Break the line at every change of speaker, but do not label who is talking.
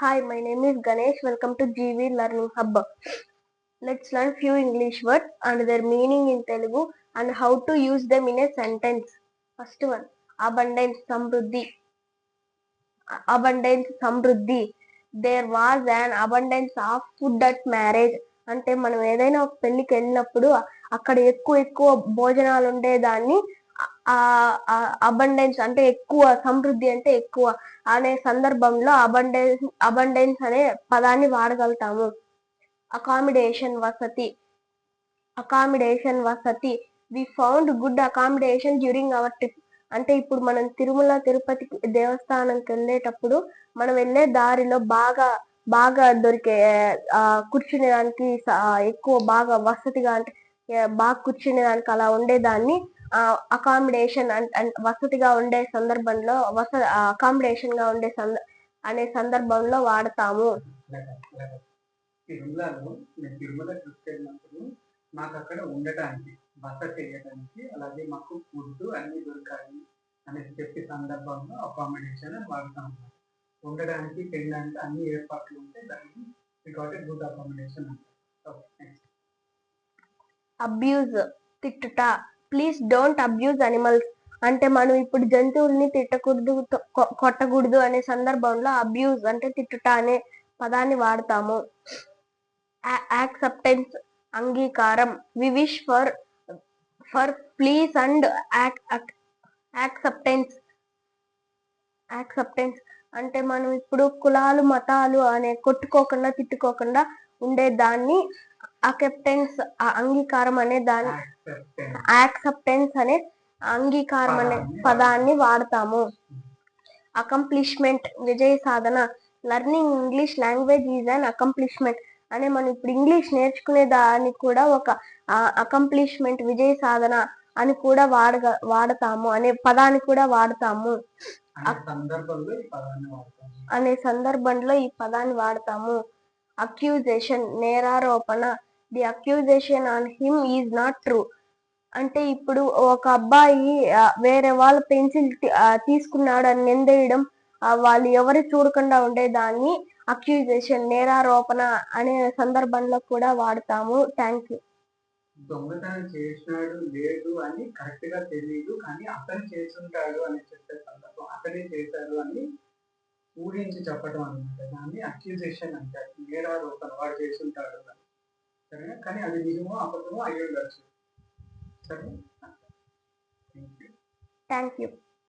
Hi, my name is Ganesh. Welcome to GV Learning Hub. Let's learn few English words and their meaning in Telugu and how to use them in a sentence. First one, abundance, samruddhi. Abundance, samruddhi. There was an abundance of food at marriage. అంటే మనం ఏదైనా ఒక పెళ్లికి వెళ్ళినప్పుడు అక్కడ ఎక్కువ భోజనాలు ఉండేదాన్ని అబండెన్స్ అంటే ఎక్కువ, సమృద్ధి అంటే ఎక్కువ అనే సందర్భంలో అబండెన్స్ అనే పదాన్ని వాడగలుగుతాము. అకామిడేషన్, వసతి. We found good accommodation during our trip. అంటే ఇప్పుడు మనం తిరుమల తిరుపతి దేవస్థానంకి వెళ్ళేటప్పుడు మనం వెళ్ళే దారిలో బాగా బాగా దొరికే కూర్చునేదానికి ఎక్కువ బాగా వసతిగా అంటే బాగా కూర్చునేదానికి అలా ఉండేదాన్ని అకామిడేషన్ వసతిగా ఉండే సందర్భంలో అకామిడేషన్ గా ఉండే అనే సందర్భంలో వాడతాము.
తిరుమలలో నేను తిరుమల తీసుకెళ్ళినప్పుడు మాకు అక్కడ ఉండటానికి బస చేయడానికి అలాగే మాకు ఫుడ్ అన్ని దొరకాలి అనేది చెప్పే సందర్భంలో అకామిడేషన్ అని వాడతాం. ఉండడానికి తినడానికి అన్ని ఏర్పాట్లు ఉంటే దానికి గుడ్ అకామిడేషన్ అంటారు.
అబ్యూజ్, తిట్టుట. Please don't abuse animals. అంటే మనం ఇప్పుడు జంతువుల్ని తిట్టకూడదు, కొట్టకూడదు అనే సందర్భంలో అబ్యూజ్ అంటే తిట్టుట అనే పదాన్ని వాడతాము. యాక్సెప్టెన్స్, అంగీకారం. We wish for peace and acceptance. అంటే మనం ఇప్పుడు కులాలు మతాలు అనే కొట్టుకోకుండా తిట్టుకోకుండా ఉండేదాన్ని అక్సెప్టెన్స్, అంగీకారం అనే దాన్ని యాక్సెప్టెన్స్ అనే అంగీకారం అనే పదాన్ని వాడతాము. Accomplishment, Vijaya Sadhana. Learning English language is an accomplishment. అని మనం ఇప్పుడు ఇంగ్లీష్ నేర్చుకునే దాన్ని కూడా ఒక అకంప్లిష్మెంట్, విజయ సాధన అని కూడా వాడతాము అనే పదాన్ని కూడా వాడతాము. అనే సందర్భంలో ఈ పదాన్ని వాడతాము. అక్యూజేషన్, నేరారోపణ. The accusation on him is not true. అంటే ఇప్పుడు ఒక అబ్బాయి వేరే వాళ్ళ పెన్సిల్ తీసుకున్నాడు అని నిందేయడం, వాళ్ళు ఎవరు చూడకుండా ఉండేదాన్ని అక్యూజేషన్, నేరారోపణ అనే సందర్భంలో కూడా వాడతాము. Thank you.
దొంగతనం చేసినాడు లేదు అని కరెక్ట్ గా తెలియదు కానీ అతను చేస్తుంటాడు అని చెప్పే సందర్భం, అతనే చేశాడు అని ఊహించి చెప్పడం అనమాట. దాన్ని అక్యూజేషన్ అంటారు. నేరారోపణ, వాడు చేస్తుంటాడు సరేనా, కానీ అది నిజమో అబద్ధమో అయ్యి ఉండొచ్చు. సరే,
థ్యాంక్ యూ.